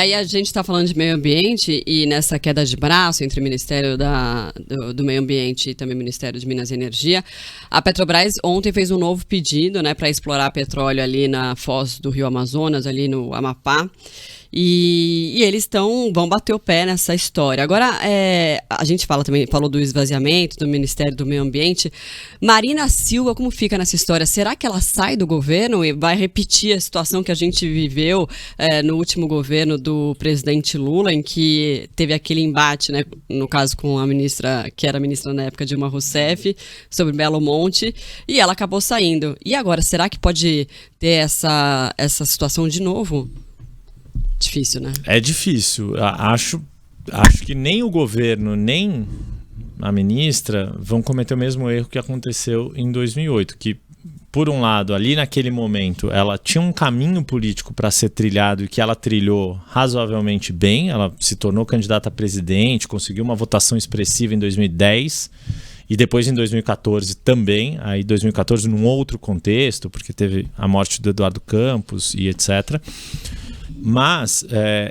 aí a gente está falando de meio ambiente e nessa queda de braço entre o Ministério do Meio Ambiente e também o Ministério de Minas e Energia, a Petrobras ontem fez um novo pedido, né, para explorar petróleo ali na foz do Rio Amazonas, ali no Amapá. E eles vão bater o pé nessa história. Agora, a gente falou do esvaziamento do Ministério do Meio Ambiente. Marina Silva, como fica nessa história? Será que ela sai do governo e vai repetir a situação que a gente viveu no último governo do presidente Lula, em que teve aquele embate, né, no caso com a ministra, que era ministra na época, Dilma Rousseff, sobre Belo Monte, e ela acabou saindo. E agora, será que pode ter essa situação de novo? Difícil, né? É difícil. Acho que nem o governo, nem a ministra vão cometer o mesmo erro que aconteceu em 2008, que, por um lado, ali naquele momento, ela tinha um caminho político para ser trilhado e que ela trilhou razoavelmente bem. Ela se tornou candidata a presidente, conseguiu uma votação expressiva em 2010 e depois em 2014 também. Aí 2014 num outro contexto, porque teve a morte do Eduardo Campos e etc. Mas,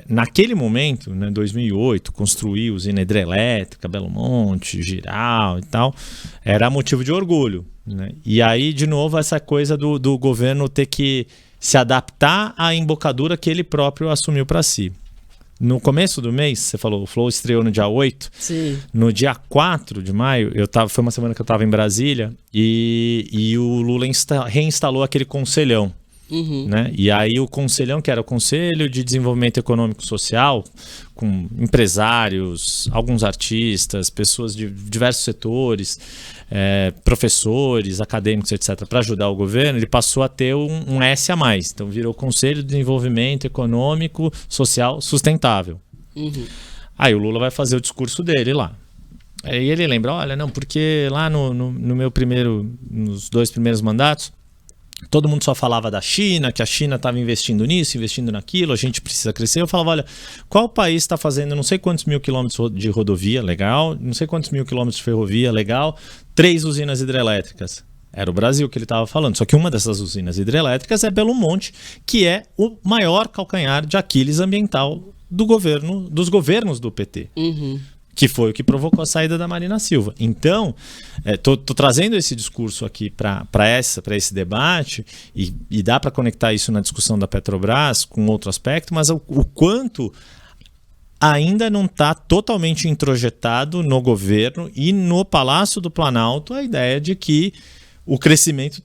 naquele momento, né, 2008, construir usina hidrelétrica, Belo Monte, Jirau e tal, era motivo de orgulho, né? E aí, de novo, essa coisa do governo ter que se adaptar à embocadura que ele próprio assumiu para si. No começo do mês, você falou, o Flow estreou no dia 8. Sim. No dia 4 de maio, foi uma semana que eu estava em Brasília, e o Lula reinstalou aquele conselhão. Uhum. Né? E aí o conselhão, que era o Conselho de Desenvolvimento Econômico e Social, com empresários, alguns artistas, pessoas de diversos setores, professores, acadêmicos, etc., para ajudar o governo, ele passou a ter um S a mais. Então virou Conselho de Desenvolvimento Econômico Social Sustentável. Uhum. Aí o Lula vai fazer o discurso dele lá. Aí ele lembra, olha, não, porque lá nos 2 primeiros mandatos, todo mundo só falava da China, que a China estava investindo nisso, investindo naquilo, a gente precisa crescer. Eu falava, olha, qual país está fazendo não sei quantos mil quilômetros de rodovia, legal, não sei quantos mil quilômetros de ferrovia, legal, 3 usinas hidrelétricas. Era o Brasil que ele estava falando. Só que uma dessas usinas hidrelétricas é Belo Monte, que é o maior calcanhar de Aquiles ambiental dos governos do PT. Uhum. Que foi o que provocou a saída da Marina Silva. Então, tô trazendo esse discurso aqui para esse debate e dá para conectar isso na discussão da Petrobras com outro aspecto, mas o quanto ainda não está totalmente introjetado no governo e no Palácio do Planalto a ideia de que o crescimento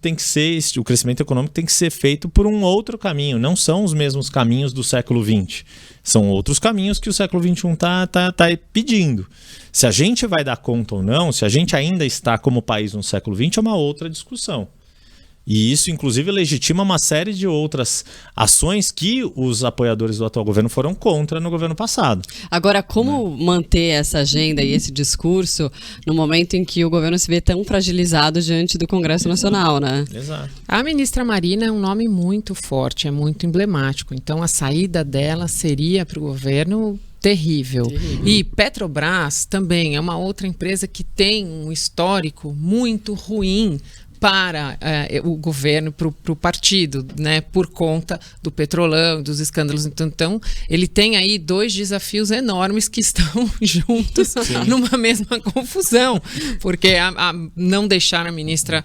econômico tem que ser feito por um outro caminho. Não são os mesmos caminhos do século XX. São outros caminhos que o século XXI está pedindo. Se a gente vai dar conta ou não, se a gente ainda está como país no século XX, é uma outra discussão. E isso, inclusive, legitima uma série de outras ações que os apoiadores do atual governo foram contra no governo passado. Agora, como manter essa agenda e esse discurso no momento em que o governo se vê tão fragilizado diante do Congresso Nacional, né? Exato. A ministra Marina é um nome muito forte, é muito emblemático. Então, a saída dela seria para o governo terrível. E Petrobras também é uma outra empresa que tem um histórico muito ruim para o governo, para o partido, né, por conta do petrolão, dos escândalos. Então, ele tem aí 2 desafios enormes que estão juntos numa mesma confusão, porque a não deixar a ministra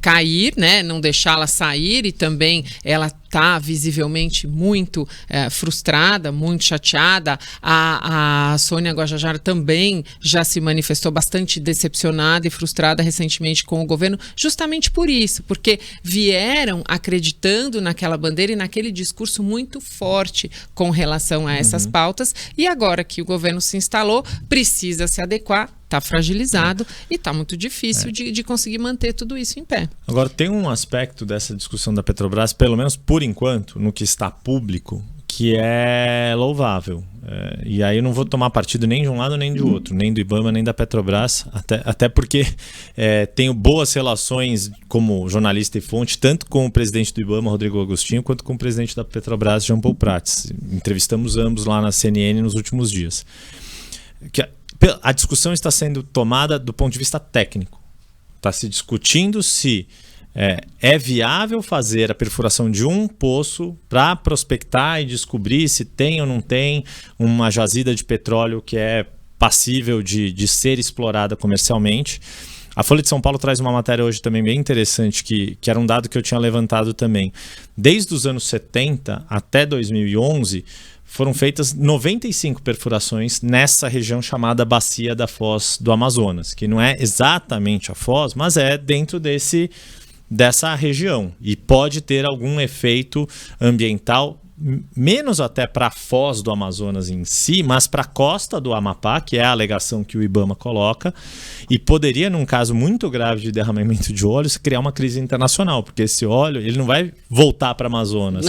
cair, né, não deixá-la sair, e também ela está visivelmente muito frustrada, muito chateada. A Sônia Guajajara também já se manifestou bastante decepcionada e frustrada recentemente com o governo, justamente por isso, porque vieram acreditando naquela bandeira e naquele discurso muito forte com relação a essas pautas, e agora que o governo se instalou, precisa se adequar, está fragilizado e está muito difícil de conseguir manter tudo isso em pé. Agora, tem um aspecto dessa discussão da Petrobras, pelo menos por enquanto, no que está público, que é louvável. E aí eu não vou tomar partido nem de um lado nem do outro, nem do IBAMA nem da Petrobras, até porque tenho boas relações como jornalista e fonte, tanto com o presidente do IBAMA, Rodrigo Agostinho, quanto com o presidente da Petrobras, Jean Paul Prats. Entrevistamos ambos lá na CNN nos últimos dias. A discussão está sendo tomada do ponto de vista técnico. Está se discutindo se É viável fazer a perfuração de um poço para prospectar e descobrir se tem ou não tem uma jazida de petróleo que é passível de ser explorada comercialmente. A Folha de São Paulo traz uma matéria hoje também bem interessante, que era um dado que eu tinha levantado também. Desde os anos 70 até 2011, foram feitas 95 perfurações nessa região chamada Bacia da Foz do Amazonas, que não é exatamente a Foz, mas é dentro dessa região. E pode ter algum efeito ambiental, menos até para a Foz do Amazonas em si, mas para a costa do Amapá, que é a alegação que o IBAMA coloca, e poderia, num caso muito grave de derramamento de óleo, criar uma crise internacional, porque esse óleo ele não vai voltar para o Amazonas.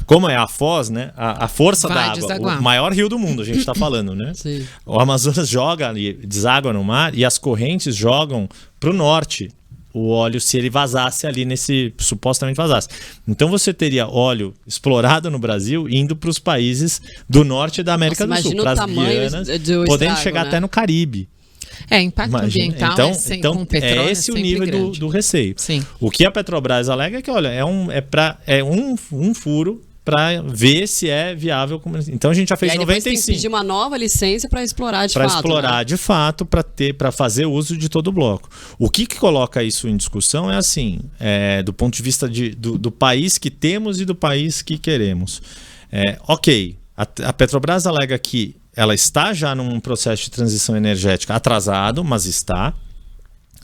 Como é a Foz, né? A força da água, desaguar. O maior rio do mundo, a gente está falando, né? Sim. O Amazonas joga ali, deságua no mar, e as correntes jogam para o norte o óleo, se ele vazasse ali supostamente vazasse. Então você teria óleo explorado no Brasil indo para os países do norte da América do Sul, para as Guianas, podendo chegar até no Caribe. Impacto ambiental então, com petróleo é esse o nível do receio. Sim. O que a Petrobras alega é que, olha, é um furo para ver se é viável. Então a gente já fez 95. Tem que pedir uma nova licença para explorar de fato. Para explorar de fato, para fazer uso de todo o bloco. O que coloca isso em discussão é assim, do ponto de vista do país que temos e do país que queremos. Ok, a Petrobras alega que ela está já num processo de transição energética atrasado, mas está.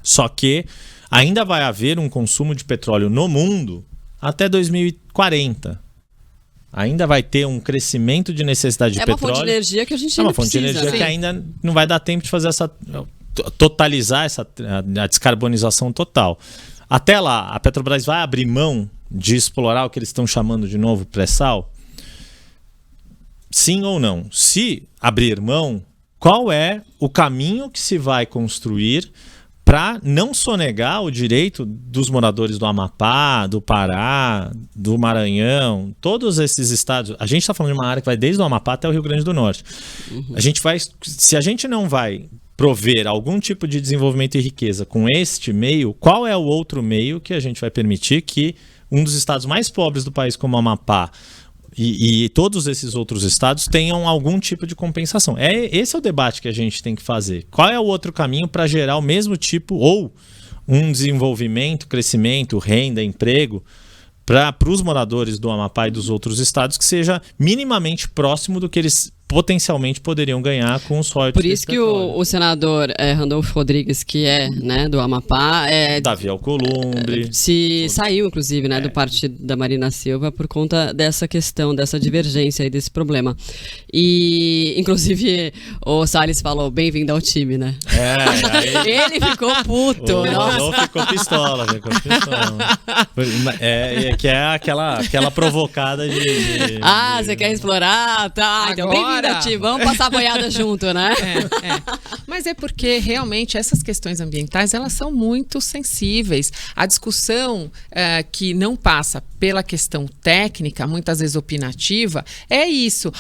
Só que ainda vai haver um consumo de petróleo no mundo até 2040. Ainda vai ter um crescimento de necessidade de petróleo. É uma fonte de energia que a gente ainda precisa. É uma fonte de energia que ainda não vai dar tempo de fazer totalizar a descarbonização total. Até lá, a Petrobras vai abrir mão de explorar o que eles estão chamando de novo pré-sal? Sim ou não? Se abrir mão, qual é o caminho que se vai construir para não sonegar o direito dos moradores do Amapá, do Pará, do Maranhão, todos esses estados? A gente está falando de uma área que vai desde o Amapá até o Rio Grande do Norte. Se a gente não vai prover algum tipo de desenvolvimento e riqueza com este meio, qual é o outro meio que a gente vai permitir que um dos estados mais pobres do país, como o Amapá, e todos esses outros estados tenham algum tipo de compensação? Esse é o debate que a gente tem que fazer. Qual é o outro caminho para gerar o mesmo tipo, ou um desenvolvimento, crescimento, renda, emprego, para os moradores do Amapá e dos outros estados que seja minimamente próximo do que eles potencialmente poderiam ganhar com os royalties. Por isso que o senador Randolfo Rodrigues, que é, né, do Amapá, Davi Alcolumbre, saiu, inclusive, né, do partido da Marina Silva por conta dessa questão, dessa divergência aí, desse problema. E, inclusive, o Salles falou, bem-vindo ao time, né? Ele ficou puto. O Randolfo ficou pistola. Que é aquela provocada de... você quer explorar? Tá, então bem-vindo ao time, vamos passar a boiada junto, né? Mas é porque realmente essas questões ambientais, elas são muito sensíveis. A discussão que não passa pela questão técnica, muitas vezes opinativa, é isso.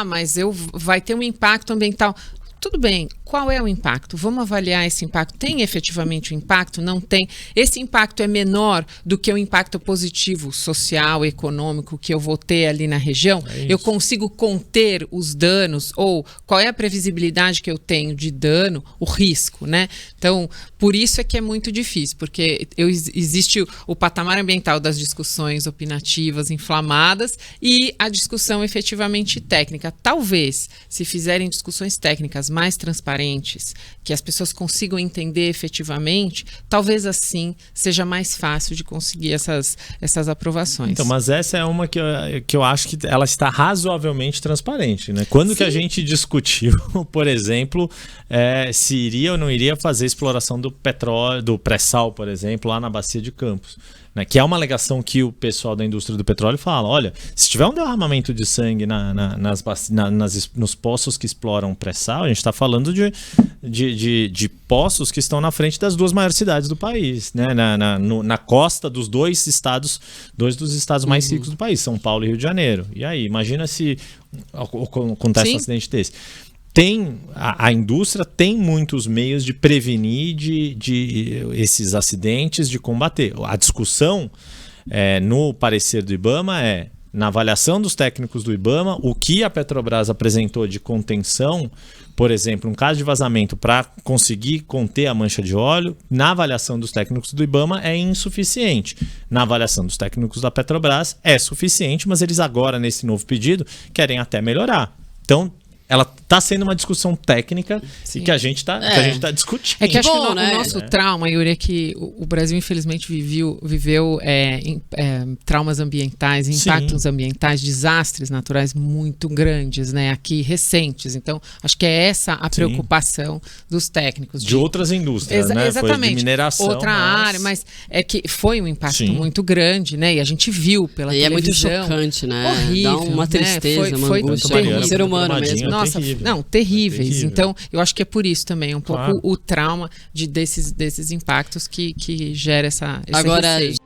Mas vai ter um impacto ambiental. Tudo bem, qual é o impacto? Vamos avaliar esse impacto. Tem efetivamente um impacto? Não tem? Esse impacto é menor do que o impacto positivo, social, econômico que eu vou ter ali na região? Eu consigo conter os danos? Ou qual é a previsibilidade que eu tenho de dano, o risco, né? Então, por isso é que é muito difícil, porque existe o patamar ambiental das discussões opinativas, inflamadas, e a discussão efetivamente técnica. Talvez, se fizerem discussões técnicas mais transparentes, que as pessoas consigam entender efetivamente, talvez assim seja mais fácil de conseguir essas aprovações. Então, mas essa é uma que eu acho que ela está razoavelmente transparente, né? Quando que a gente discutiu, por exemplo, se iria ou não iria fazer exploração do petróleo, do pré-sal, por exemplo, lá na Bacia de Campos, né? Que é uma alegação que o pessoal da indústria do petróleo fala, olha, se tiver um derramamento de sangue nos poços que exploram pré-sal, a gente está falando de poços que estão na frente das duas maiores cidades do país, né? Na costa dos dois dos estados mais ricos do país, São Paulo e Rio de Janeiro. E aí, imagina se acontece um acidente desse. a indústria tem muitos meios de prevenir de esses acidentes, de combater. A discussão no parecer do IBAMA na avaliação dos técnicos do IBAMA, o que a Petrobras apresentou de contenção, por exemplo, um caso de vazamento para conseguir conter a mancha de óleo, na avaliação dos técnicos do IBAMA é insuficiente. Na avaliação dos técnicos da Petrobras é suficiente, mas eles agora, nesse novo pedido, querem até melhorar. Então, ela está sendo uma discussão técnica e que a gente está discutindo. É que acho que o né? nosso trauma, Yuri, é que o Brasil, infelizmente, viveu traumas ambientais, impactos ambientais, desastres naturais muito grandes, né? Aqui, recentes. Então, acho que é essa a preocupação dos técnicos. De outras indústrias, né? Exatamente. Foi de mineração. Outra área, mas é que foi um impacto muito grande, né? E a gente viu pela televisão. E é muito chocante, né? Horrível. Dá uma tristeza, uma angústia. terrível. Ser humano mesmo. Nossa, terríveis. Então, eu acho que é por isso também, pouco o trauma desses impactos que gera esse Agora, receio.